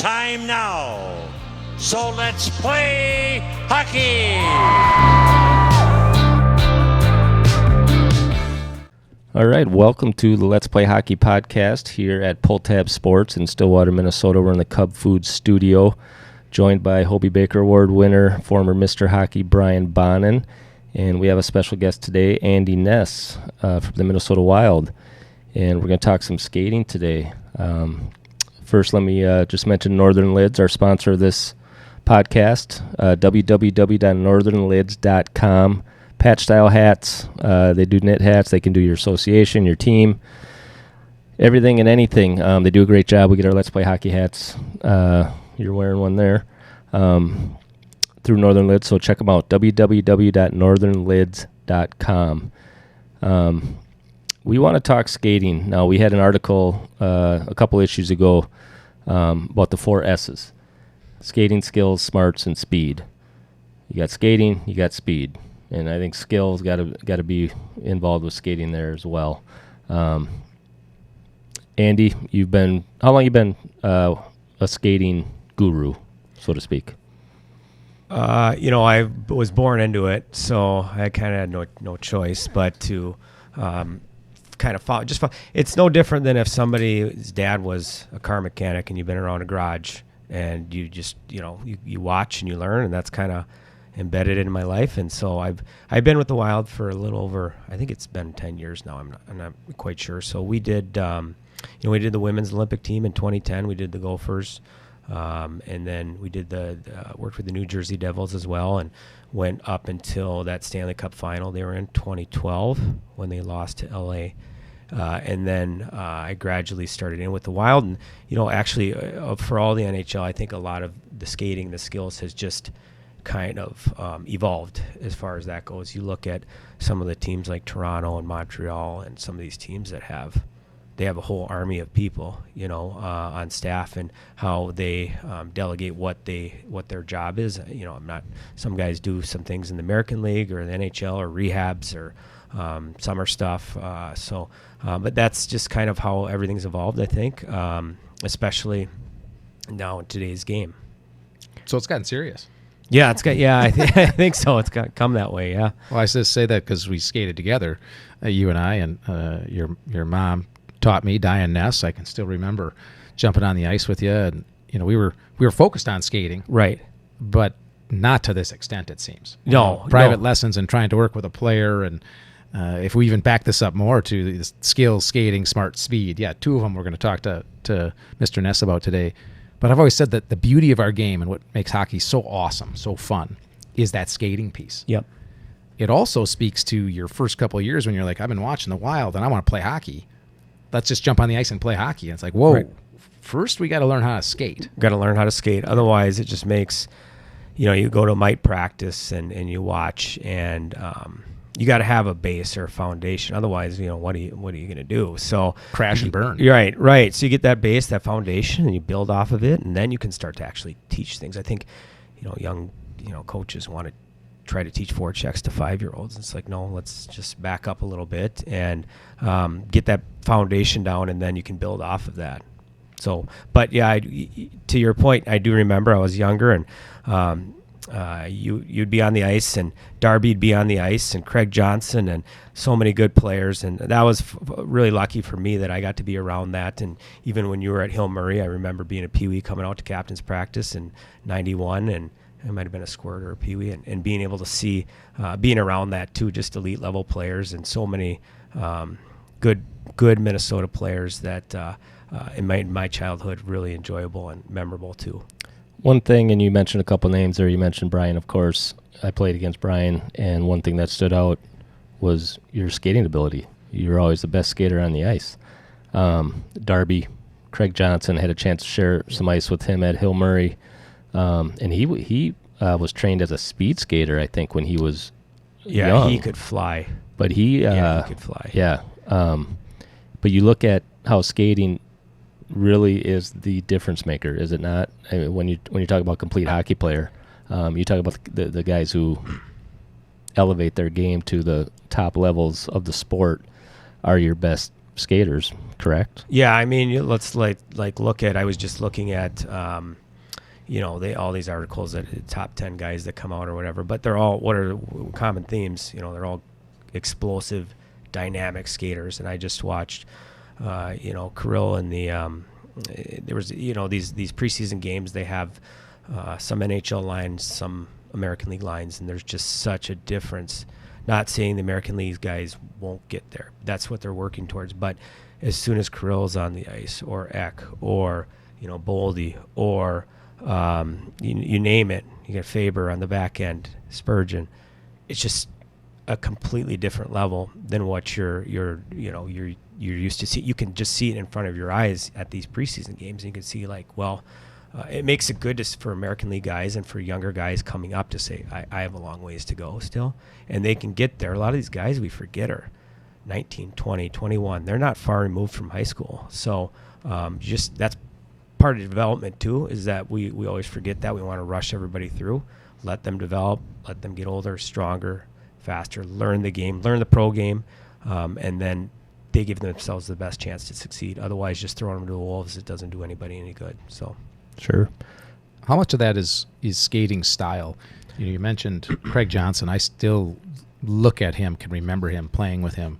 time now. So let's play hockey. All right, welcome to the Let's Play Hockey podcast here at Pull Tab Sports in Stillwater, Minnesota. We're in the Cub Foods studio, joined by Hobie Baker Award winner, former Mr. Hockey Brian Bonin, and we have a special guest today, Andy Ness from the Minnesota Wild, and we're going to talk some skating today. First, let me just mention Northern Lids, our sponsor of this podcast, www.northernlids.com. Patch-style hats. They do knit hats. They can do your association, your team, everything and anything. They do a great job. We get our Let's Play Hockey hats. You're wearing one there through Northern Lids, so check them out, www.northernlids.com. We want to talk skating. Now, we had an article a couple issues ago about the 4 S's: skating, skills, smarts, and speed. You got skating, you got speed. And I think skills got to be involved with skating there as well. Andy, how long you been a skating guru, so to speak? I was born into it, so I kind of had no choice but to kind of follow. It's no different than if somebody's dad was a car mechanic and you've been around a garage and you just you watch and you learn, and that's kind of embedded in my life. And so I've been with the Wild for a little over, I think it's been 10 years now. I'm not quite sure. So we did we did the women's Olympic team in 2010. We did the Gophers, and then we did worked with the New Jersey Devils as well, and went up until that Stanley Cup final they were in 2012 when they lost to LA. And then I gradually started in with the Wild, and actually for all the NHL, I think a lot of the skating, the skills has just kind of evolved as far as that goes. You look at some of the teams like Toronto and Montreal and some of these teams that have a whole army of people on staff, and how they delegate what their job is. Some guys do some things in the American League or the NHL or rehabs or summer stuff, but that's just kind of how everything's evolved, I think, especially now in today's game. So it's gotten serious. Yeah, I think so. It's got to come that way. Yeah. Well, I just say that because we skated together, you and I, and your mom taught me, Diane Ness. I can still remember jumping on the ice with you, and we were focused on skating, right? But not to this extent, it seems. Private lessons and trying to work with a player, and if we even back this up more to the skills, skating, smart, speed. Yeah, 2 of them we're going to talk to Mr. Ness about today. But I've always said that the beauty of our game and what makes hockey so awesome, so fun, is that skating piece. Yep. It also speaks to your first couple of years when you're like, I've been watching the Wild and I want to play hockey. Let's just jump on the ice and play hockey. And it's like, whoa, right. First we got to learn how to skate. Got to learn how to skate. Otherwise, it just makes, you go to might practice and you watch, and you got to have a base or a foundation. Otherwise, what are you going to do? So crash and burn. Right. So you get that base, that foundation, and you build off of it, and then you can start to actually teach things. I think, young, coaches want to try to teach forechecks to 5-year-olds. It's like, no, let's just back up a little bit and get that foundation down, and then you can build off of that. So, but yeah, to your point, I do remember I was younger, and you'd be on the ice, and Darby'd be on the ice, and Craig Johnson, and so many good players, and that was really lucky for me that I got to be around that. And even when you were at Hill Murray, I remember being a peewee coming out to captain's practice in '91, and it might have been a squirt or a peewee, and being able to see, being around that too, just elite level players, and so many good Minnesota players that in my childhood really enjoyable and memorable too. One thing, and you mentioned a couple names there. You mentioned Brian, of course. I played against Brian, and one thing that stood out was your skating ability. You were always the best skater on the ice. Darby, Craig Johnson, had a chance to share some ice with him at Hill Murray, and he was trained as a speed skater, I think, when he was young. He could fly. But he could fly. Yeah. But you look at how skating really is the difference maker, is it not? I mean, when you talk about complete hockey player, you talk about the guys who elevate their game to the top levels of the sport are your best skaters, correct? Yeah, I mean, let's like look at. I was just looking at, all these articles that top 10 guys that come out or whatever, but they're all what are common themes? They're all explosive, dynamic skaters. And I just watched, Kirill and there was these preseason games. They have some NHL lines, some American League lines, and there's just such a difference. Not saying the American League guys won't get there. That's what they're working towards. But as soon as Kirill's on the ice, or Eck, or Boldy, or you name it, you get Faber on the back end, Spurgeon. It's just a completely different level than what you're used to see. You can just see it in front of your eyes at these preseason games. And you can see it makes it good for American League guys and for younger guys coming up to say, I have a long ways to go still. And they can get there. A lot of these guys we forget are 19, 20, 21. They're not far removed from high school. So that's part of the development too, is that we always forget that. We want to rush everybody through, let them develop, let them get older, stronger, faster, learn the game, learn the pro game, and then they give themselves the best chance to succeed. Otherwise, just throwing them to the wolves, it doesn't do anybody any good. So. Sure. How much of that is skating style? You mentioned Craig Johnson. I still look at him, can remember him, playing with him.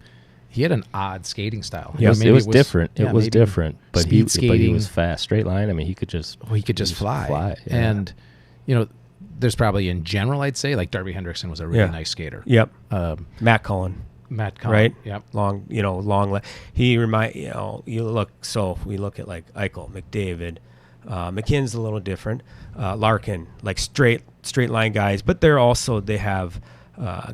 He had an odd skating style. Yes, it was different. It was different, but he was fast, straight line. I mean, he could just fly. Yeah. And there's probably in general, I'd say, like Darby Hendrickson was a really nice skater. Yep. Matt Cullen. Right. Yep. Long. He you look. So if we look at like Eichel, McDavid. McKinnon's a little different. Larkin, like straight line guys, but they have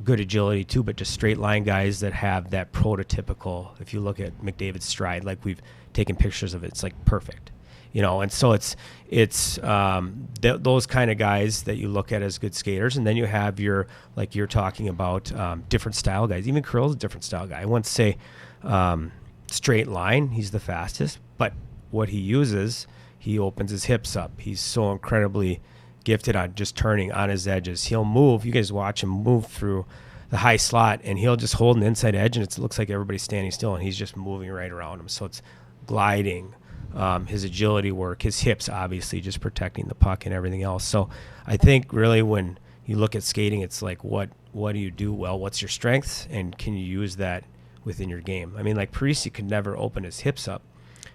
good agility too, but just straight line guys that have that prototypical. If you look at McDavid's stride, like we've taken pictures of it, it's like perfect, and so it's those kind of guys that you look at as good skaters. And then you have you're talking about different style guys. Even Kirill's a different style guy. I wouldn't say straight line, he's the fastest, but what he uses, he opens his hips up. He's so incredibly gifted on just turning on his edges. He'll move. You guys watch him move through the high slot, and he'll just hold an inside edge, and it looks like everybody's standing still, and he's just moving right around him. So it's gliding, his agility work, his hips, obviously, just protecting the puck and everything else. So I think really when you look at skating, it's like what do you do well? What's your strengths, and can you use that within your game? I mean, like Parisi could never open his hips up.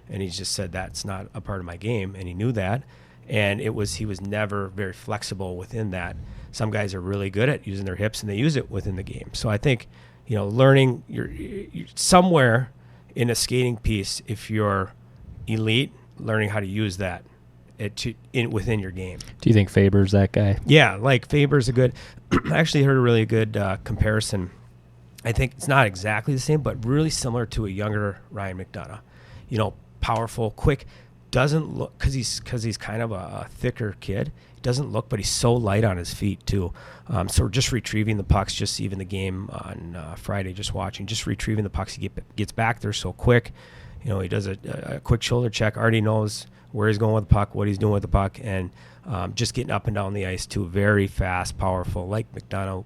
And he just said, that's not a part of my game. And he knew that. And he was never very flexible within that. Some guys are really good at using their hips, and they use it within the game. So I think, learning you're somewhere in a skating piece, if you're elite, learning how to use that within your game. Do you think Faber's that guy? Yeah, like Faber's a good I actually heard a really good comparison. I think it's not exactly the same, but really similar to a younger Ryan McDonough. Powerful, quick, doesn't look, because he's kind of a thicker kid. He doesn't look, but he's so light on his feet too. So we're just retrieving the pucks, just even the game on Friday, just retrieving the pucks. He gets back there so quick. He does a quick shoulder check, already knows where he's going with the puck, what he's doing with the puck, and just getting up and down the ice too. Very fast, powerful, like McDonough,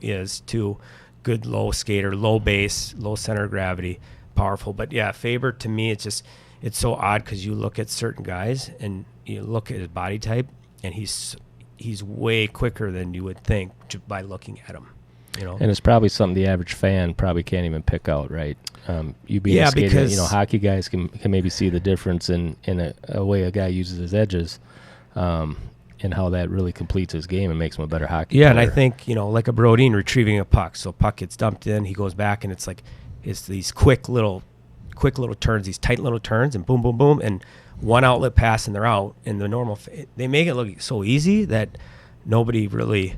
is too. Good low skater, low base, low center of gravity, powerful. But yeah, Faber, to me, it's so odd, because you look at certain guys and you look at his body type, and he's way quicker than you would think just by looking at him. And it's probably something the average fan probably can't even pick out, right? You being a skater, because hockey guys can maybe see the difference in a way a guy uses his edges, and how that really completes his game and makes him a better hockey player. And I think like a Brodin retrieving a puck. So puck gets dumped in, he goes back, and it's these quick little turns, these tight little turns, and boom, boom, boom, and one outlet pass and they're out. And the normal, they make it look so easy that nobody really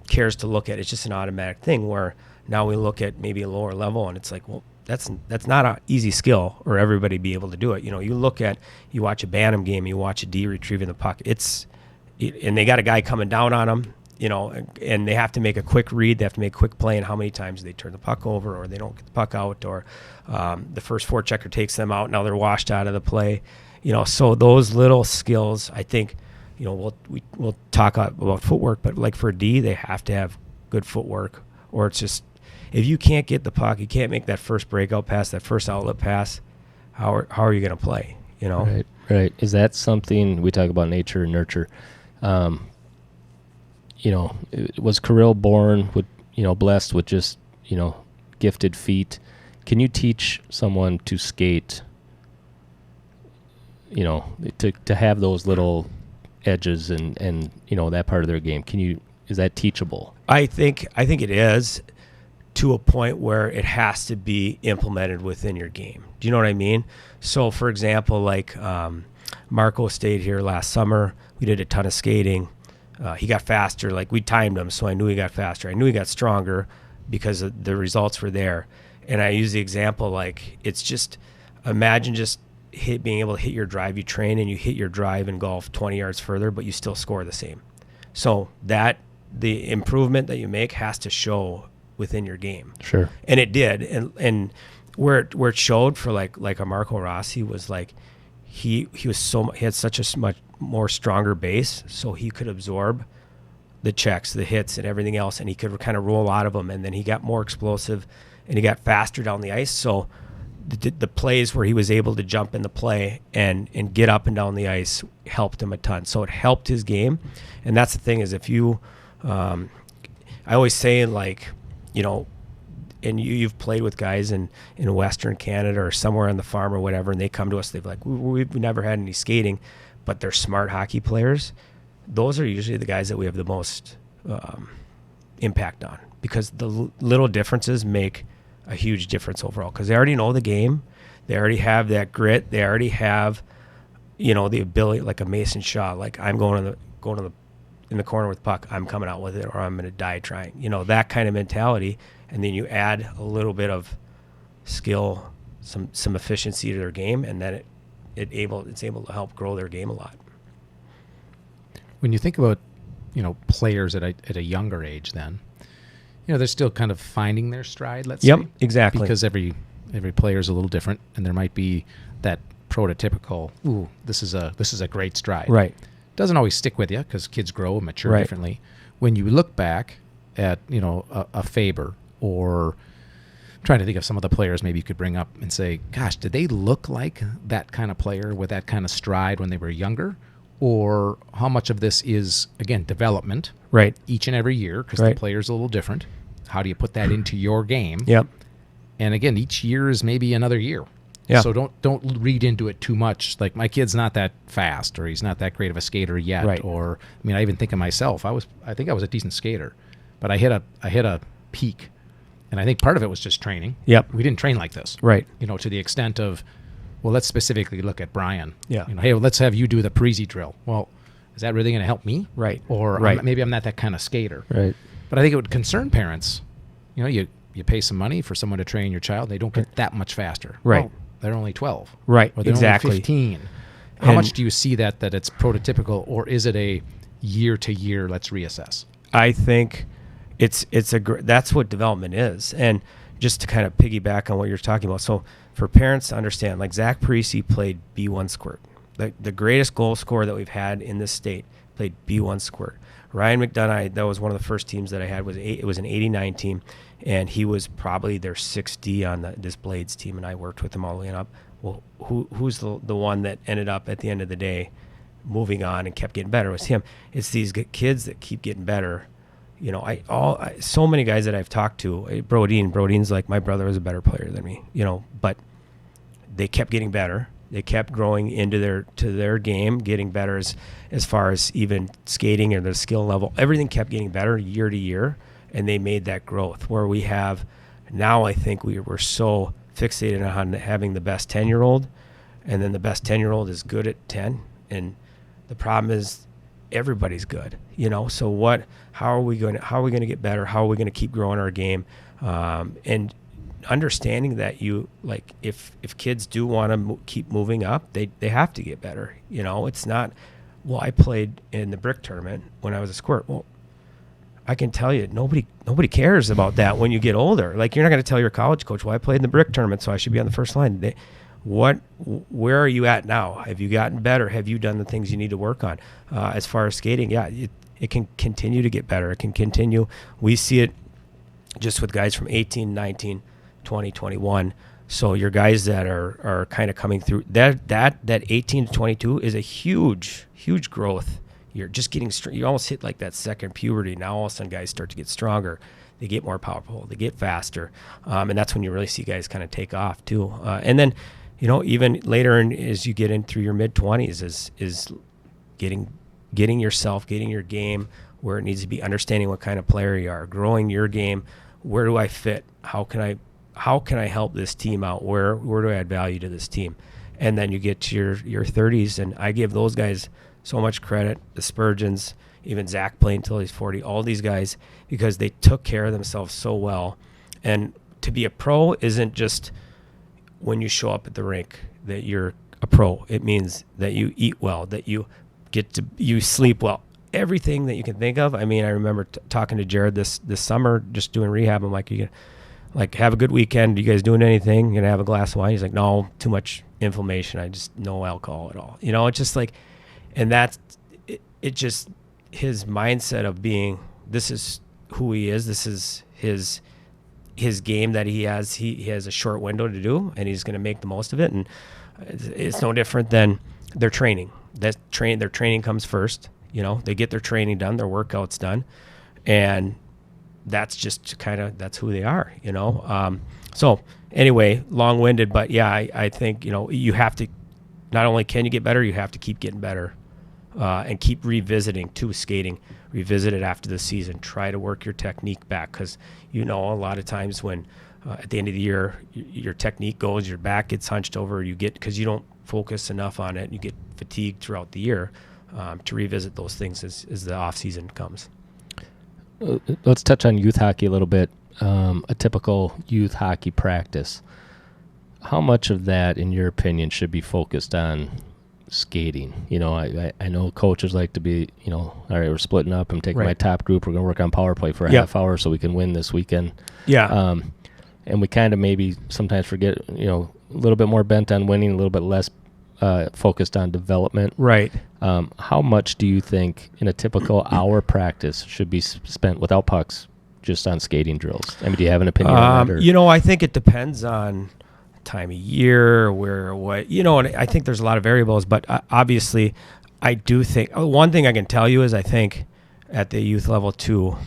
cares to look at. It's just an automatic thing, where now we look at maybe a lower level, and it's like, well, that's not an easy skill, or everybody be able to do it. You watch a Bantam game, you watch a D retrieving the puck. And they got a guy coming down on them, and they have to make a quick read. They have to make a quick play, and how many times they turn the puck over, or they don't get the puck out, or the first forechecker takes them out. Now they're washed out of the play. So those little skills, I think, we'll talk about footwork, but like for a D, they have to have good footwork, or if you can't get the puck, you can't make that first breakout pass, that first outlet pass, how are you going to play? You know? Right. Is that something we talk about nature and nurture? Was Kirill born with, blessed with just, gifted feet? Can you teach someone to skate, to have those little edges and that part of their game? Is that teachable? I think it is, to a point where it has to be implemented within your game. Do you know what I mean? So, for example, like Marco stayed here last summer. We did a ton of skating. He got faster. Like, we timed him, so I knew he got faster. I knew he got stronger because the results were there. And I use the example, like, it's just, imagine just being able to hit your drive. You train and you hit your drive in golf 20 yards further, but you still score the same. So the improvement that you make has to show within your game. Sure. And it did. And where it showed for like a Marco Rossi was like, he had such a much more stronger base, so he could absorb the checks, the hits, and everything else, and he could kind of roll out of them. And then he got more explosive, and he got faster down the ice. So the plays where he was able to jump in the play and get up and down the ice helped him a ton. So it helped his game. And that's the thing, is if you, I always say, like, and you've played with guys in Western Canada or somewhere on the farm or whatever, and they come to us, they've like, we've never had any skating, but they're smart hockey players. Those are usually the guys that we have the most impact on, because the little differences make a huge difference overall, because they already know the game. They already have that grit. They already have, the ability, like a Mason Shaw, like, I'm going in the corner with puck, I'm coming out with it, or I'm going to die trying, that kind of mentality. And then you add a little bit of skill, some efficiency to their game, and then it's able to help grow their game a lot. When you think about, players at a younger age, then, they're still kind of finding their stride, let's say. Yep, exactly. Because every player is a little different, and there might be that prototypical, this is a great stride. Right. Doesn't always stick with you, because kids grow and mature differently. When you look back at, a Faber, or I'm trying to think of some of the players maybe you could bring up and say, gosh, did they look like that kind of player with that kind of stride when they were younger? Or how much of this is, again, development, right, each and every year, because the player's a little different. How do you put that into your game? Yep. And again, each year is maybe another year. Yeah. So don't read into it too much. Like, my kid's not that fast, or he's not that great of a skater yet. Right. Or, I even think of myself. I think I was a decent skater, but I hit a peak, and I think part of it was just training. Yep. We didn't train like this. Right. To the extent of, well, let's specifically look at Brian. Yeah. Hey, let's have you do the Parisi drill. Well, is that really going to help me? Right. Or maybe I'm not that kind of skater. Right. But I think it would concern parents. You pay some money for someone to train your child. They don't get that much faster. Right. Oh, they're only 12. Right. Or they're Exactly. only 15. How much do you see that it's prototypical, or is it a year to year, let's reassess? I think that's what development is. And just to kind of piggyback on what you're talking about, so for parents to understand, like, Zach Parisi played B1 squirt. The greatest goal scorer that we've had in this state played B1 squirt. Ryan McDonough, that was one of the first teams that I had. It was an 89 team, and he was probably their 6D on this Blades team, and I worked with him all the way up. Well, who's the one that ended up at the end of the day moving on and kept getting better? It was him. It's these kids that keep getting better. So many guys that I've talked to, Brodeen's like, my brother was a better player than me, but they kept getting better. They kept growing into their game, getting better as far as even skating or their skill level. Everything kept getting better year to year, and they made that growth. Where we have now, I think we're so fixated on having the best 10-year-old, and then the best 10-year-old is good at 10, and the problem is everybody's good. So how are we going to get better? How are we going to keep growing our game? And understanding that if kids do want to keep moving up, they have to get better. It's not, well, I played in the brick tournament when I was a squirt. Well, I can tell you, nobody cares about that when you get older. Like, you're not going to tell your college coach, well, I played in the brick tournament, so I should be on the first line. Where are you at now? Have you gotten better? Have you done the things you need to work on? As far as skating, it can continue to get better. It can continue. We see it just with guys from 18, 19, 20, 21. So your guys that are kind of coming through, that 18 to 22 is a huge growth. You're just getting you almost hit like that second puberty. Now all of a sudden guys start to get stronger. They get more powerful. They get faster. And that's when you really see guys kind of take off too. And then, even later as you get in through your mid-20s is getting yourself, getting your game where it needs to be, understanding what kind of player you are, growing your game. Where do I fit? How can I help this team out? Where do I add value to this team? And then you get to your 30s, and I give those guys so much credit, the Spurgeons, even Zach playing until he's 40, all these guys, because they took care of themselves so well. And to be a pro isn't just when you show up at the rink that you're a pro. It means that you eat well, that you sleep well, everything that you can think of. I mean, I remember talking to Jared this summer, just doing rehab. I'm like, you have a good weekend. You guys doing anything? You gonna have a glass of wine? He's like, no, too much inflammation. I just no alcohol at all. It's just like, and that's it. Just his mindset of being, this is who he is. This is his game that he has. He has a short window to do, and he's gonna make the most of it. And it's no different than their training. Their training comes first. They get their training done, their workouts done, and that's just that's who they are. So anyway, long-winded, but yeah, I think you have to, not only can you get better, you have to keep getting better, and keep revisiting skating. Revisit it after the season. Try to work your technique back, because a lot of times when at the end of the year your technique goes, your back gets hunched over, because you don't focus enough on it, and you get fatigued throughout the year. To revisit those things as the off season comes. Let's touch on youth hockey a little bit. A typical youth hockey practice. How much of that, in your opinion, should be focused on skating? I know coaches like to be, all right, we're splitting up. I'm taking my top group. We're going to work on power play for a half hour so we can win this weekend. Yeah. And we kind of maybe sometimes forget, a little bit more bent on winning, a little bit less focused on development. Right. How much do you think in a typical hour practice should be spent without pucks just on skating drills? I mean, do you have an opinion on that? I think it depends on time of year, and I think there's a lot of variables, but obviously I do think, one thing I can tell you is I think at the youth level too,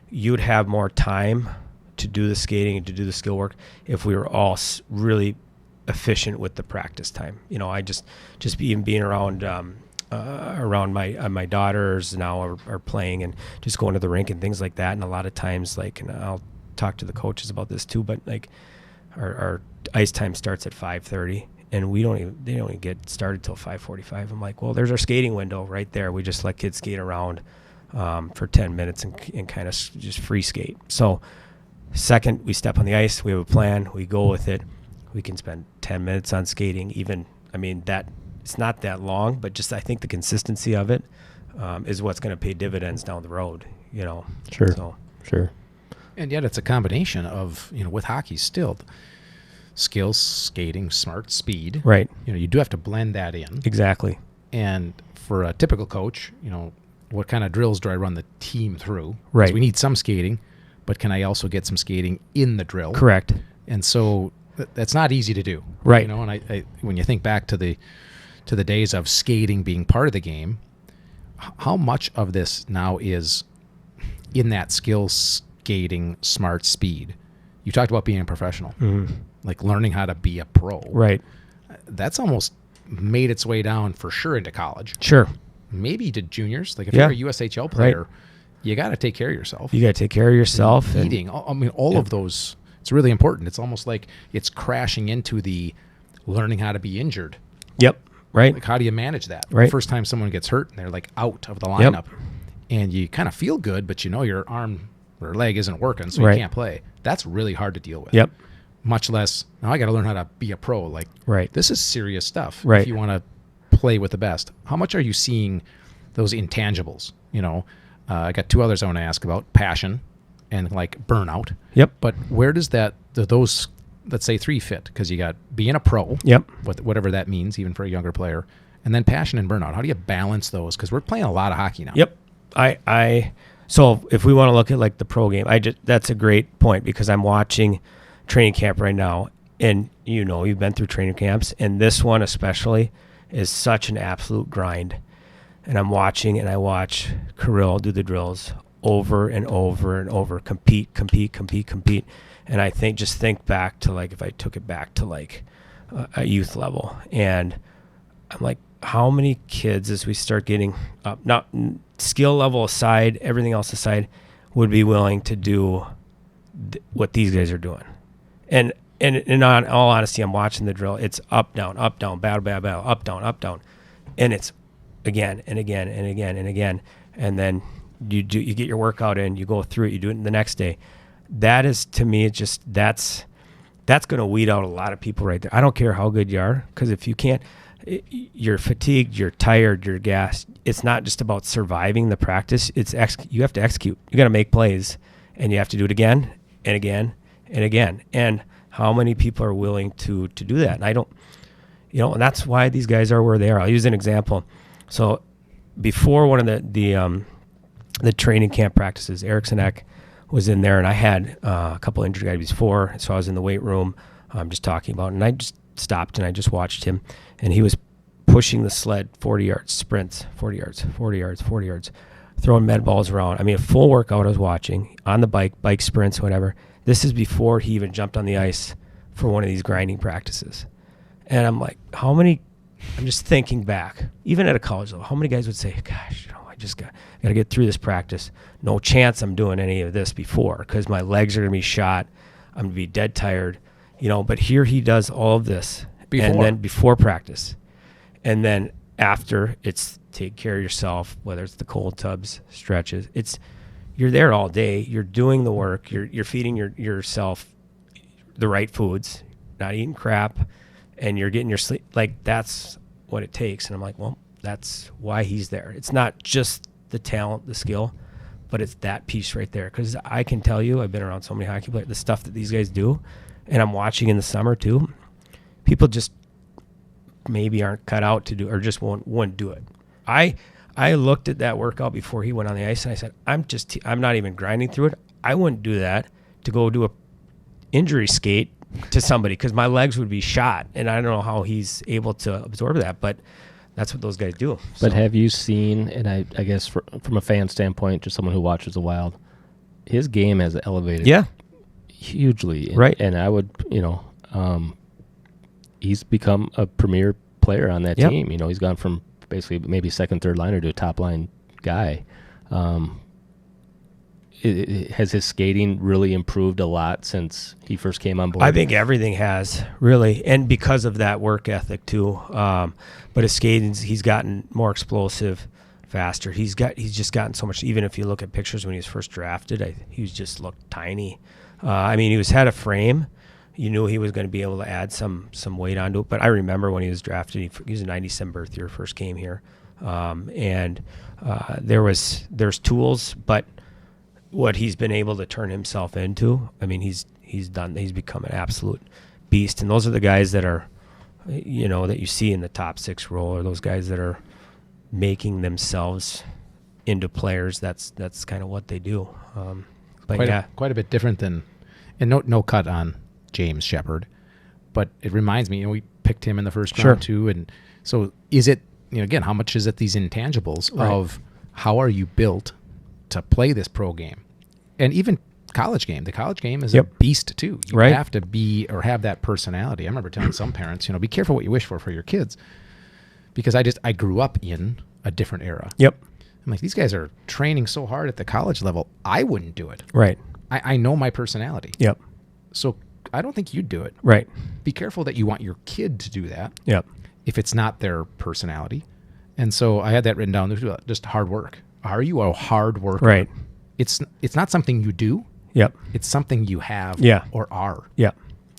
you'd have more time to do the skating and to do the skill work if we were all really efficient with the practice time. I just being around my daughters now are playing and just going to the rink and things like that. And a lot of times, and I'll talk to the coaches about this too, but our ice time starts at 5:30 and they don't even get started till 5:45. I'm like, well, there's our skating window right there. We just let kids skate around for 10 minutes and kind of just free skate. So second we step on the ice, we have a plan, we go with it. We can spend 10 minutes on skating. That it's not that long, but just I think the consistency of it is what's going to pay dividends down the road. Sure. And yet it's a combination of with hockey still skills, skating, smart, speed. Right. You do have to blend that in. Exactly. And for a typical coach, what kind of drills do I run the team through? Right. 'Cause we need some skating, but can I also get some skating in the drill? Correct. And so that's not easy to do, right? And I when you think back to the days of skating being part of the game, how much of this now is in that skill, skating, smart, speed? You talked about being a professional, like learning how to be a pro, right? That's almost made its way down for sure into college. Sure, maybe to juniors. Like if you're a USHL player, you got to take care of yourself. You got to take care of yourself. Eating. All of those. It's really important. It's almost like it's crashing into the learning how to be injured. Yep. Right. Like how do you manage that? Right. The first time someone gets hurt and they're out of the lineup, and you kind of feel good, but your arm or leg isn't working, so you can't play. That's really hard to deal with. Yep. Much less now I got to learn how to be a pro. This is serious stuff. Right. If you want to play with the best, how much are you seeing those intangibles? I got two others I want to ask about: passion and burnout. Yep. But where does those, let's say, three fit? Because you got being a pro. Yep. Whatever that means, even for a younger player, and then passion and burnout. How do you balance those? Because we're playing a lot of hockey now. Yep. So if we want to look at like the pro game, that's a great point because I'm watching training camp right now, and you've been through training camps, and this one especially is such an absolute grind. And I'm watching, and I watch Kirill do the drills over and over and over, compete. And I think back to like if I took it back to like a youth level, and I'm like, how many kids as we start getting up, not skill level aside, everything else aside, would be willing to do what these guys are doing? And in all honesty, I'm watching the drill. It's up, down, battle, up, down. And it's again and again and again and again. And then you get your workout in, you go through it, you do it the next day. That is, to me, that's going to weed out a lot of people right there. I don't care how good you are, because if you can't, you're fatigued, you're tired, you're gassed. It's not just about surviving the practice. You have to execute. You got to make plays, and you have to do it again and again and again. And how many people are willing to do that? And I don't, and that's why these guys are where they are. I'll use an example. So before one of the training camp practices, Erickson Eck was in there, and I had a couple injured guys before, so I was in the weight room just talking about it, and I just stopped and I just watched him, and he was pushing the sled 40 yards, sprints, 40 yards, throwing med balls around. I mean, a full workout I was watching, on the bike sprints, whatever. This is before he even jumped on the ice for one of these grinding practices. And I'm like, I'm just thinking back, even at a college level, how many guys would say, gosh, I just got to get through this practice. No chance I'm doing any of this before, because my legs are going to be shot. I'm going to be dead tired, but here he does all of this. And then before practice. And then after, it's take care of yourself, whether it's the cold tubs, stretches. You're there all day. You're doing the work. You're feeding yourself the right foods, not eating crap, and you're getting your sleep. Like, that's what it takes. And I'm like, well, that's why he's there. It's not just the talent, the skill, but it's that piece right there. Because I can tell you, I've been around so many hockey players, the stuff that these guys do, and I'm watching in the summer too. People just maybe aren't cut out to do, or just won't do it. I looked at that workout before he went on the ice, and I said, I'm not even grinding through it. I wouldn't do that to go do a injury skate to somebody, because my legs would be shot, and I don't know how he's able to absorb that, but that's what those guys do. But have you seen, and I guess from a fan standpoint, just someone who watches the Wild, his game has elevated hugely. Right. And I would, he's become a premier player on that team. He's gone from basically maybe second, third liner to a top line guy. Has his skating really improved a lot since he first came on board? I think everything has, really, and because of that work ethic too. But his skating, he's gotten more explosive, faster. He's just gotten so much. Even if you look at pictures when he was first drafted, he just looked tiny. He had a frame. You knew he was going to be able to add some weight onto it. But I remember when he was drafted, he was a 97 birth year, first came here, and there's tools, but what he's been able to turn himself into, he's become an absolute beast. And those are the guys that are, that you see in the top six role, or those guys that are making themselves into players. That's kind of what they do. Quite a bit different than, and no cut on James Shepard, but it reminds me, we picked him in the first round too. And so is it, again, how much is it these intangibles of how are you built to play this pro game? And even college game. The college game is a beast too. You have to be, or have that personality. I remember telling some parents, be careful what you wish for your kids, because I grew up in a different era. Yep. I'm like, these guys are training so hard at the college level. I wouldn't do it. Right. I know my personality. Yep. So I don't think you'd do it. Right. Be careful that you want your kid to do that. Yep. If it's not their personality. And so I had that written down. There's just hard work. Are you a hard worker? Right. It's not something you do. Yep. It's something you have or are. Yeah.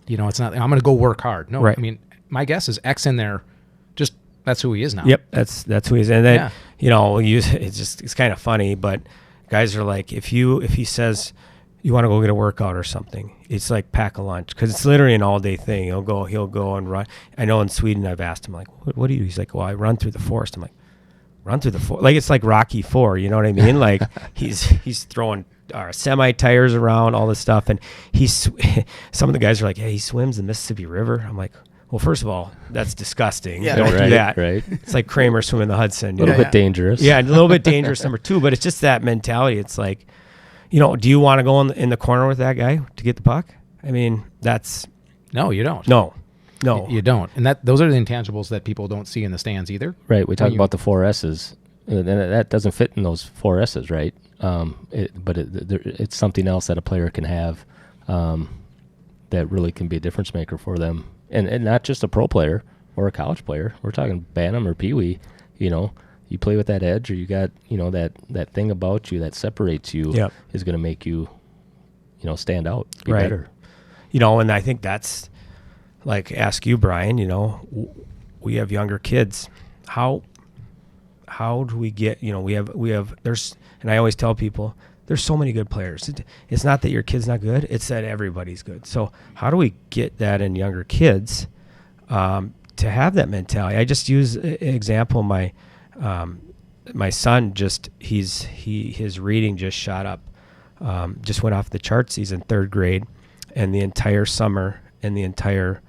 It's not, I'm going to go work hard. No, right. My guess is X in there, just that's who he is now. Yep. That's who he is. And then, it's kind of funny, but guys are like, if he says you want to go get a workout or something, it's like pack a lunch, because it's literally an all day thing. He'll go and run. I know in Sweden, I've asked him, like, what do you do? He's like, well, I run through the forest. I'm like, run through the four. Like, it's like Rocky IV, you know what I mean? Like, he's throwing semi tires around, all this stuff, and some of the guys are like, yeah, he swims the Mississippi River. I'm like, well, first of all, that's disgusting. Yeah, Don't do right, that. right. It's like Kramer swimming the Hudson. A little bit dangerous. Yeah, a little bit dangerous, number two. But it's just that mentality. It's like, do you want to go in the corner with that guy to get the puck? I mean, that's No, you don't. no. You don't. And those are the intangibles that people don't see in the stands either. Right. We talk about the 4 S's, and that doesn't fit in those 4 S's, right? But it's something else that a player can have that really can be a difference maker for them. And not just a pro player or a college player. We're talking Bantam or Pee Wee. You play with that edge, or you got that thing about you that separates you is going to make you stand out, be better. And I think that's like, ask you, Brian. We have younger kids. How do we get? We have. There's, and I always tell people, there's so many good players. It's not that your kid's not good. It's that everybody's good. So how do we get that in younger kids to have that mentality? I just use an example. My son his reading just shot up. Just went off the charts. He's in 3rd grade, and the entire summer and the entire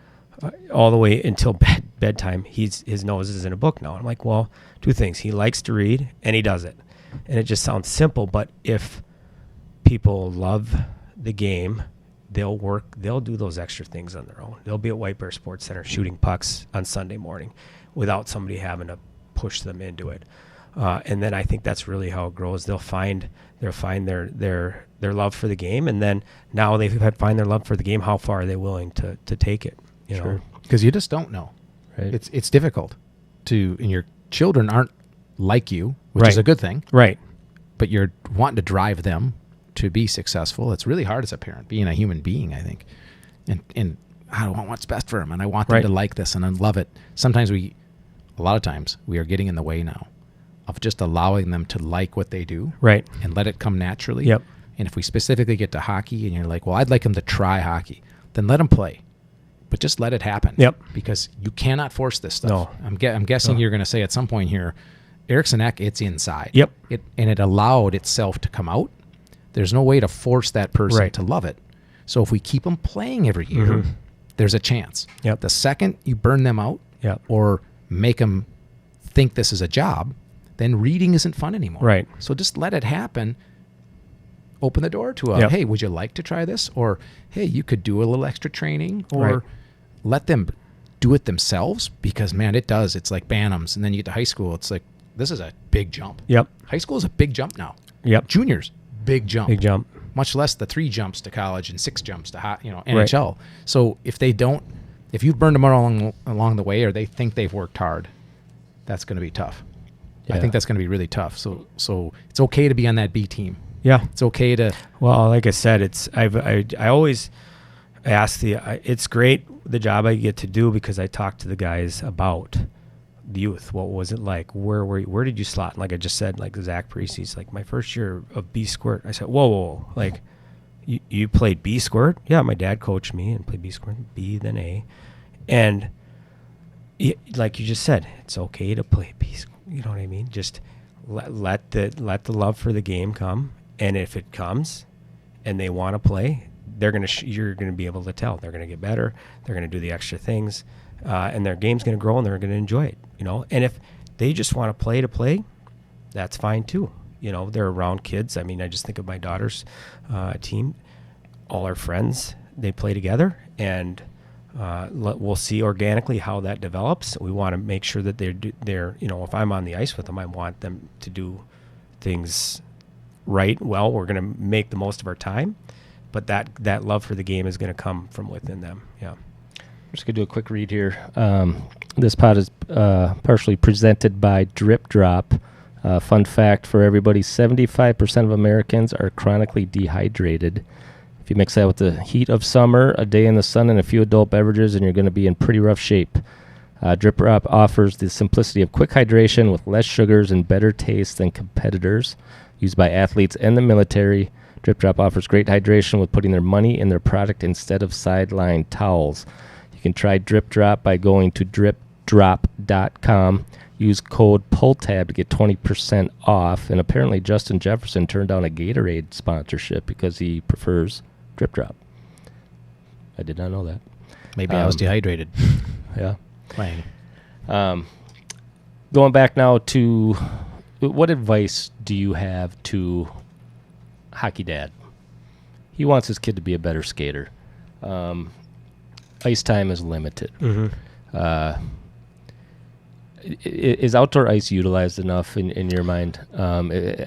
all the way until bedtime, his nose is in a book now. I'm like, well, 2 things. He likes to read, and he does it. And it just sounds simple, but if people love the game, they'll do those extra things on their own. They'll be at White Bear Sports Center shooting pucks on Sunday morning without somebody having to push them into it. And then I think that's really how it grows. They'll find their love for the game, and then now they find their love for the game. How far are they willing to take it? Sure. Because you just don't know. Right. It's difficult and your children aren't like you, which is a good thing. Right. But you're wanting to drive them to be successful. It's really hard as a parent, being a human being, I think. And I want what's best for them, and I want them to like this and I love it. Sometimes a lot of times we are getting in the way now of just allowing them to like what they do. Right. And let it come naturally. Yep. And if we specifically get to hockey and you're like, well, I'd like them to try hockey, then let them play. But just let it happen. Yep. Because you cannot force this stuff. No. I'm guessing you're going to say at some point here, Eriksson Ek, it's inside. Yep. It allowed itself to come out. There's no way to force that person to love it. So if we keep them playing every year, there's a chance. Yep. The second you burn them out or make them think this is a job, then reading isn't fun anymore. Right. So just let it happen. Open the door to hey, would you like to try this? Or, hey, you could do a little extra training, or let them do it themselves, because, man, it does. It's like Bantams, and then you get to high school. It's like, this is a big jump. Yep. High school is a big jump now. Yep. Juniors, big jump. Big jump. Much less the 3 jumps to college and 6 jumps to NHL. Right. So if you burned them along the way, or they think they've worked hard, that's going to be tough. Yeah. I think that's going to be really tough. So it's okay to be on that B team. Yeah, it's okay to. Well, like I said, I always ask it's great the job I get to do, because I talk to the guys about the youth. What was it like? Where did you slot? And like I just said, like Zach Parisi's like, my first year of B Squirt. I said, whoa. Like, you played B Squirt? Yeah, my dad coached me and played B Squirt, B then A, and like you just said, it's okay to play B Squirt. You know what I mean? Just let the love for the game come. And if it comes and they want to play, you're going to be able to tell. They're going to get better. They're going to do the extra things, and their game's going to grow, and they're going to enjoy it. And if they just want to play, that's fine too. They're around kids. I mean, I just think of my daughter's team. All our friends, they play together, and we'll see organically how that develops. We want to make sure that they're if I'm on the ice with them, I want them to do things right. Well, we're going to make the most of our time, but that love for the game is going to come from within them. Yeah. I'm just going to do a quick read here. This pod is partially presented by Drip Drop. Fun fact for everybody, 75% of Americans are chronically dehydrated. If you mix that with the heat of summer, a day in the sun, and a few adult beverages, and you're going to be in pretty rough shape. Drip Drop offers the simplicity of quick hydration with less sugars and better taste than competitors. Used by athletes and the military, Drip Drop offers great hydration with putting their money in their product instead of sideline towels. You can try Drip Drop by going to dripdrop.com. Use code PULLTAB to get 20% off. And apparently Justin Jefferson turned down a Gatorade sponsorship because he prefers Drip Drop. I did not know that. Maybe I was dehydrated. Yeah. Playing. Going back now to what advice do you have to hockey dad? He wants his kid to be a better skater. Ice time is limited. Is outdoor ice utilized enough in your mind?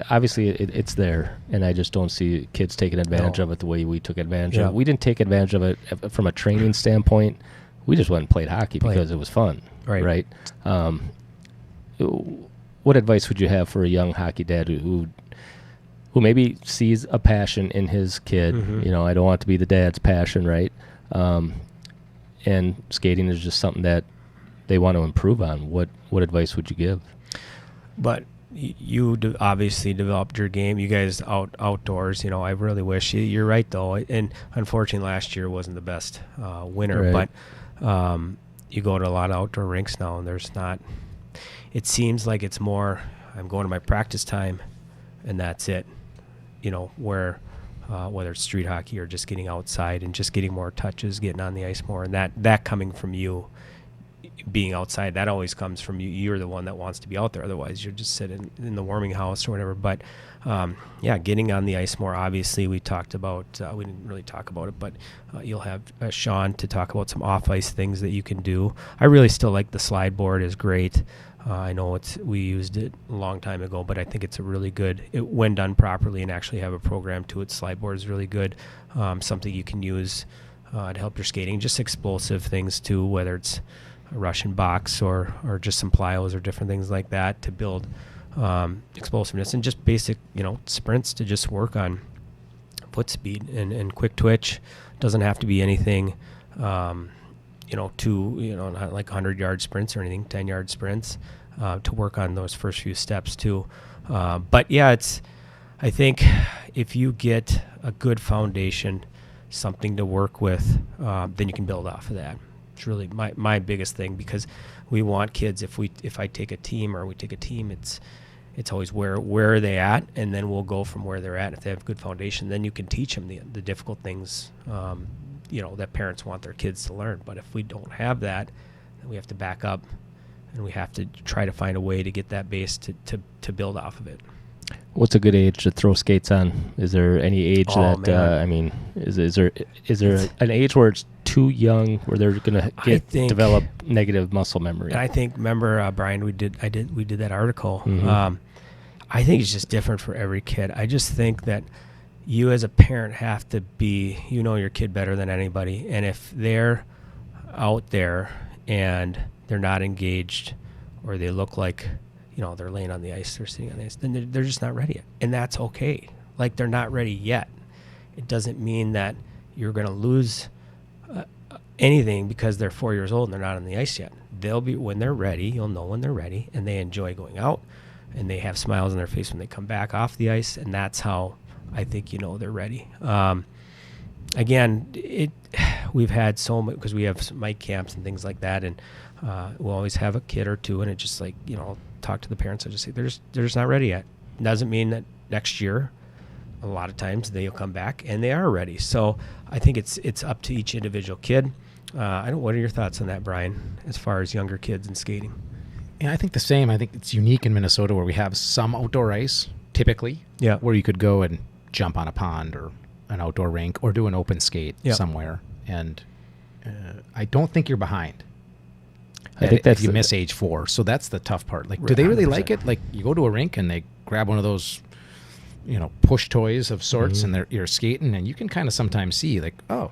Obviously, it's there, and I just don't see kids taking advantage of it the way we took advantage of it. We didn't take advantage of it from a training standpoint. We just went and played hockey because it was fun, right? What advice would you have for a young hockey dad who maybe sees a passion in his kid? You know, I don't want to be the dad's passion, right? And skating is just something that they want to improve on. What advice would you give? But you obviously developed your game. You guys outdoors. You know, I really wish you're right though. And unfortunately, last year wasn't the best winter. Right. But you go to a lot of outdoor rinks now, and there's not. It seems like it's more. I'm going to my practice time, and that's it. You know, where whether it's street hockey or just getting outside and just getting more touches, getting on the ice more, and that coming from you. Being outside, that always comes from you. You're the one that wants to be out there. Otherwise, you're just sitting in the warming house or whatever. But getting on the ice more. Obviously, we talked about. We didn't really talk about it, but you'll have Sean to talk about some off ice things that you can do. I really still like the slide board. Is great. I know we used it a long time ago, but I think it's a really good. When done properly and actually have a program to it, slide board is really good. Something you can use to help your skating. Just explosive things too, whether it's a Russian box or just some plyos or different things like that to build explosiveness and just basic, sprints to just work on foot speed and quick twitch. Doesn't have to be anything, not like 100-yard sprints or anything, 10-yard sprints to work on those first few steps too. But yeah, I think if you get a good foundation, something to work with, then you can build off of that. It's really my biggest thing, because we want kids, if I take a team or we take a team, it's always where are they at, and then we'll go from where they're at. If they have good foundation, then you can teach them the difficult things that parents want their kids to learn. But if we don't have that, then we have to back up and we have to try to find a way to get that base to build off of it. What's a good age to throw skates on? Is there any age is there an age where it's too young, where they're going to develop negative muscle memory? I think, remember, Brian, we did that article. I think it's just different for every kid. I just think that you as a parent have to be, your kid better than anybody. And if they're out there and they're not engaged, or they look like, they're laying on the ice, they're sitting on the ice, then they're just not ready yet. And that's okay. Like, they're not ready yet. It doesn't mean that you're going to lose anything because they're 4 years old and they're not on the ice yet. They'll be, when they're ready, you'll know when they're ready, and they enjoy going out, and they have smiles on their face when they come back off the ice, and that's how I think they're ready. Again, we've had so much, because we have some mic camps and things like that, and we'll always have a kid or two, and it just like, I'll talk to the parents. I just say they're just not ready yet. Doesn't mean that next year, a lot of times they'll come back and they are ready. So I think it's up to each individual kid. What are your thoughts on that, Brian, as far as younger kids and skating? Yeah, I think the same. I think it's unique in Minnesota where we have some outdoor ice, typically, yeah, where you could go and jump on a pond or an outdoor rink or do an open skate somewhere. And I don't think you're behind. I think that's if you miss age 4. So that's the tough part. Like, do they really 100%. Like it? Like, you go to a rink and they grab one of those, push toys of sorts, and you're skating, and you can kind of sometimes see, like, oh,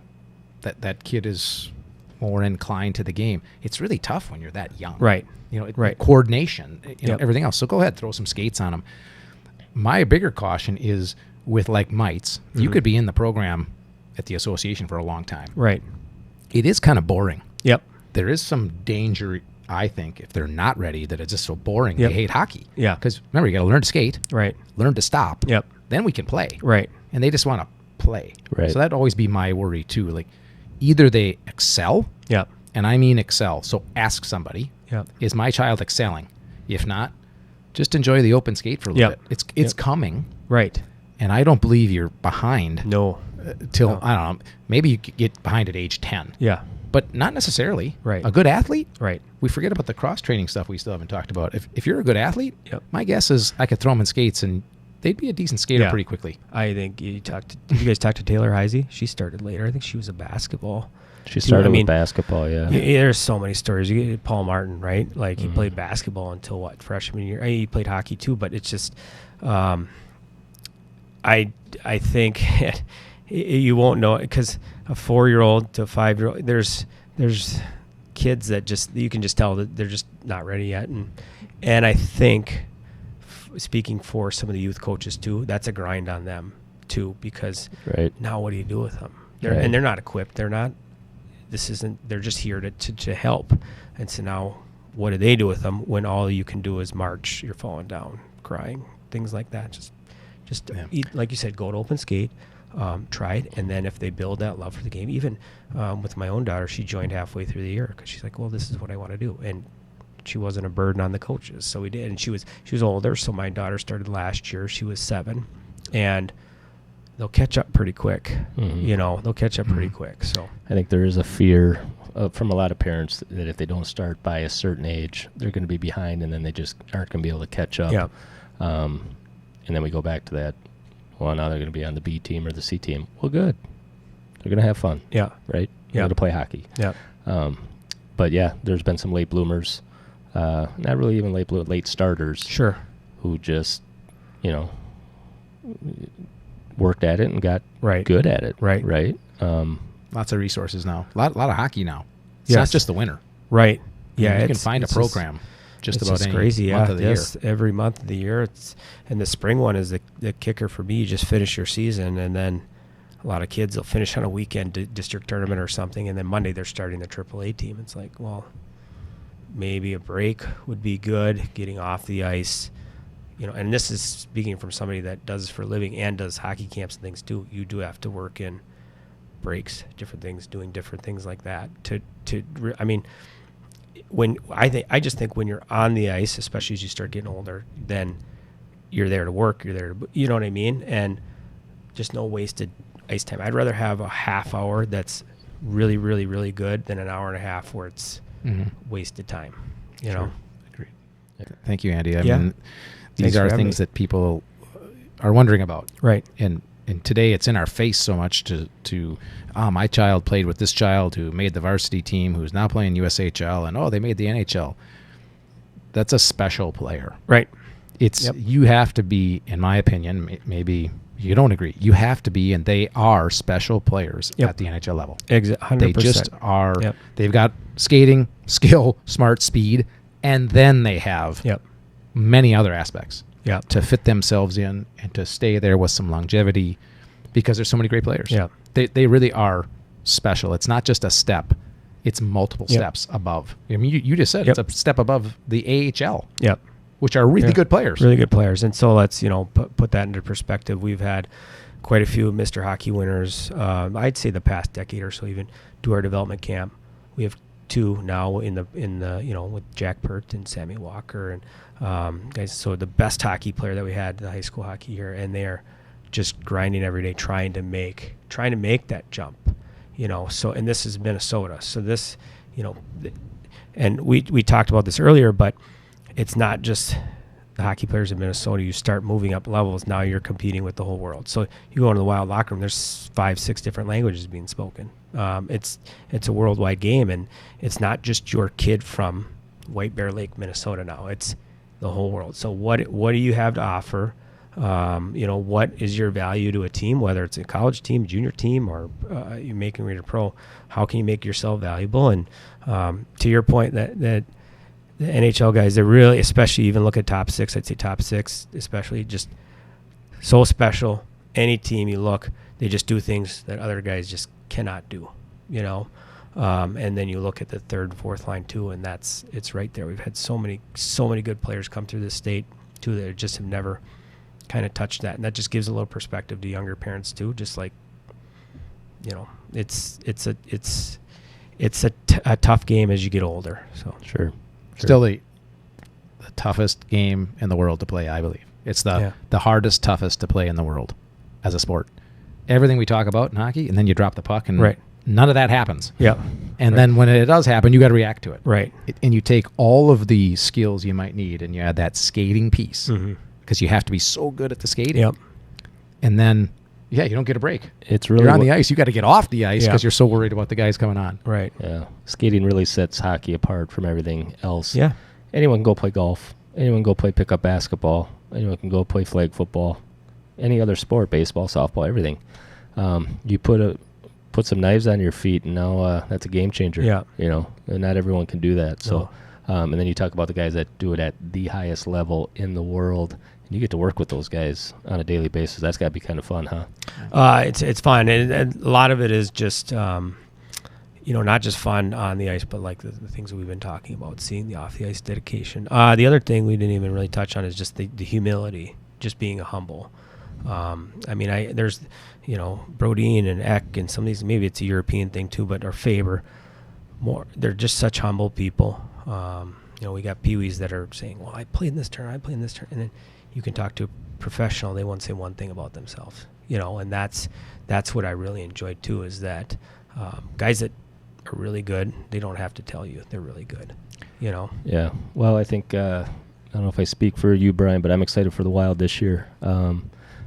that kid is more inclined to the game. It's really tough when you're that young. Right. Right. Coordination, everything else. So go ahead, throw some skates on them. My bigger caution is with, like, mites. You could be in the program at the association for a long time. Right. It is kind of boring. Yep. There is some danger, I think, if they're not ready, that it's just so boring. They hate hockey. Yeah. Because remember, you got to learn to skate. Right. Learn to stop. Yep. Then we can play. Right. And they just want to play. Right. So that'd always be my worry too. Like, either they excel. Yep. And I mean excel. So ask somebody. Yep. Is my child excelling? If not, just enjoy the open skate for a little bit. It's coming. Right. And I don't believe you're behind. No. Till, I don't know, maybe you could get behind at age 10. Yeah. But not necessarily. Right. A good athlete? Right. We forget about the cross-training stuff we still haven't talked about. If you're a good athlete, Yep. my guess is I could throw them in skates and they'd be a decent skater pretty quickly. I think did you guys talk to Taylor Heisey? She started later. I think she was a basketball. She started with basketball, There's so many stories. You get Paul Martin, right? Like he played basketball until what, freshman year? He played hockey too, but it's just I think you won't know it because a 4-year-old to a 5-year-old, there's kids that just you can just tell that they're just not ready yet, and I think speaking for some of the youth coaches too, that's a grind on them too because now what do you do with them? And they're not equipped. They're not. They're just here to help, and so now what do they do with them when all you can do is march? You're falling down, crying, things like that. Just eat, like you said, go to open skate. Try it, and then if they build that love for the game, even with my own daughter, she joined halfway through the year because she's like, well, this is what I want to do, and she wasn't a burden on the coaches, so we did. And she was older, so my daughter started last year. She was 7, and they'll catch up pretty quick. They'll catch up pretty quick. So I think there is a fear from a lot of parents that if they don't start by a certain age, they're going to be behind, and then they just aren't going to be able to catch up. Yeah. And then we go back to that. Well, now they're going to be on the B team or the C team. Well, good. They're going to have fun. Yeah. Right? They're going to play hockey. Yeah. But, yeah, there's been some late bloomers. Not really even late starters. Sure. Who just, worked at it and got good at it. Right. Right? Lots of resources now. A lot of hockey now. It's not just the winter. Right. Yeah. You can find a program. Just about any crazy, month of the year. Every month of the year. And the spring one is the kicker for me. You just finish your season, and then a lot of kids will finish on a weekend district tournament or something, and then Monday they're starting the AAA team. It's like, well, maybe a break would be good, getting off the ice. And this is speaking from somebody that does this for a living and does hockey camps and things too. You do have to work in breaks, different things, doing different things like that. I just think when you're on the ice, especially as you start getting older, then you're there to work. You're there to, you know what I mean? And just no wasted ice time. I'd rather have a half hour that's really, really, really good than an hour and a half where it's wasted time. You know? Agreed. Thank you, Andy. I mean, these are things that people are wondering about. Right. And today it's in our face so much to my child played with this child who made the varsity team, who's now playing USHL, and they made the NHL. That's a special player. Right. It's you have to be, in my opinion, maybe you don't agree. You have to be, and they are special players at the NHL level. 100%. They just are. They've got skating, skill, smart, speed, and then they have many other aspects to fit themselves in and to stay there with some longevity because there's so many great players. Yeah. They really are special. It's not just a step. It's multiple steps above. I mean, you just said it's a step above the AHL. Yep. Which are really good players. Really good players. And so let's, put that into perspective. We've had quite a few Mr. Hockey winners, I'd say the past decade or so, even do our development camp. We have 2 now in the with Jack Pert and Sammy Walker and guys. So the best hockey player that we had in the high school hockey year, and they're just grinding every day, trying to make that jump. So, and this is Minnesota. So this, and we talked about this earlier, but it's not just the hockey players in Minnesota. You start moving up levels. Now you're competing with the whole world. So you go into the Wild locker room, there's 5-6 different languages being spoken. It's a worldwide game, and it's not just your kid from White Bear Lake, Minnesota now. It's the whole world. So what do you have to offer? What is your value to a team, whether it's a college team, junior team, or you're making Raider Pro? How can you make yourself valuable? And to your point that the NHL guys, they're really, especially even look at top 6, I'd say top 6, especially just so special. Any team you look, they just do things that other guys just cannot do, and then you look at the 3rd and 4th line too, and it's right there. We've had so many good players come through this state too that just have never kind of touched that, and that just gives a little perspective to younger parents too. Just like, it's a tough game as you get older. So sure. Still, the the toughest game in the world to play, I believe. It's the hardest, toughest to play in the world as a sport. Everything we talk about in hockey, and then you drop the puck, and none of that happens. Yeah. And then when it does happen, you got to react to it. Right. And you take all of the skills you might need, and you add that skating piece, because you have to be so good at the skating. Yep. And then, you don't get a break. It's really you're on the ice. You got to get off the ice because you're so worried about the guys coming on. Right. Yeah. Skating really sets hockey apart from everything else. Yeah. Anyone can go play golf. Anyone can go play pickup basketball. Anyone can go play flag football. Any other sport, baseball, softball, everything. You put some knives on your feet, and now that's a game changer. Yeah. And not everyone can do that. So, and then you talk about the guys that do it at the highest level in the world, and you get to work with those guys on a daily basis. That's got to be kind of fun, huh? It's fun, and a lot of it is just not just fun on the ice, but like the things that we've been talking about, seeing the off the ice dedication. The other thing we didn't even really touch on is just the humility, just being humble. There's, Brodeen and Eck and some of these, maybe it's a European thing too, but our Faber, they're just such humble people. We got peewees that are saying, well, I played in this turn, and then you can talk to a professional, they won't say one thing about themselves, and that's what I really enjoyed too, is that guys that are really good, they don't have to tell you they're really good, Yeah. Well, I think, I don't know if I speak for you, Brian, but I'm excited for the Wild this year. I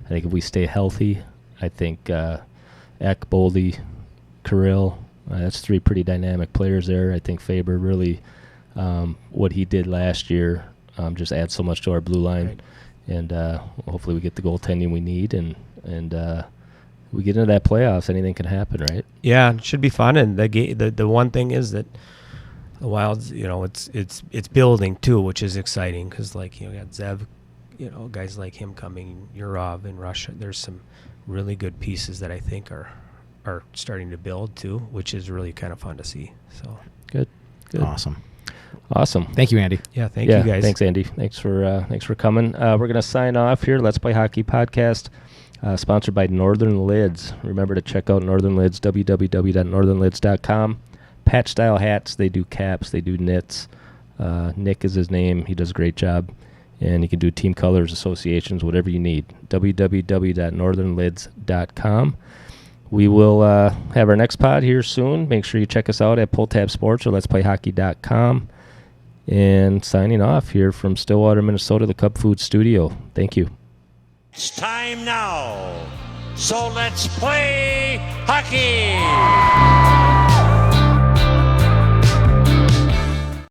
think if we stay healthy, I think Eck, Boldy, Kirill, that's three pretty dynamic players there. I think Faber really, what he did last year, just adds so much to our blue line. Right. And hopefully we get the goaltending we need, and we get into that playoffs. Anything can happen, right? Yeah, it should be fun. And the one thing is that the Wild's, it's building too, which is exciting because you got Zev, guys like him coming, Yurov in Russia. There's some really good pieces that I think are starting to build too, which is really kind of fun to see. So good. Awesome. Thank you, Andy. Yeah, thank you guys. Thanks, Andy. Thanks for coming. We're gonna sign off here. Let's Play Hockey podcast, sponsored by Northern Lids. Remember to check out Northern Lids, www.northernlids.com. Patch style hats. They do caps. They do knits. Nick is his name. He does a great job. And you can do team colors, associations, whatever you need. www.northernlids.com. We will have our next pod here soon. Make sure you check us out at Pull Tab Sports or letsplayhockey.com. And signing off here from Stillwater, Minnesota, the Cub Food Studio. Thank you. It's time now. So let's play hockey.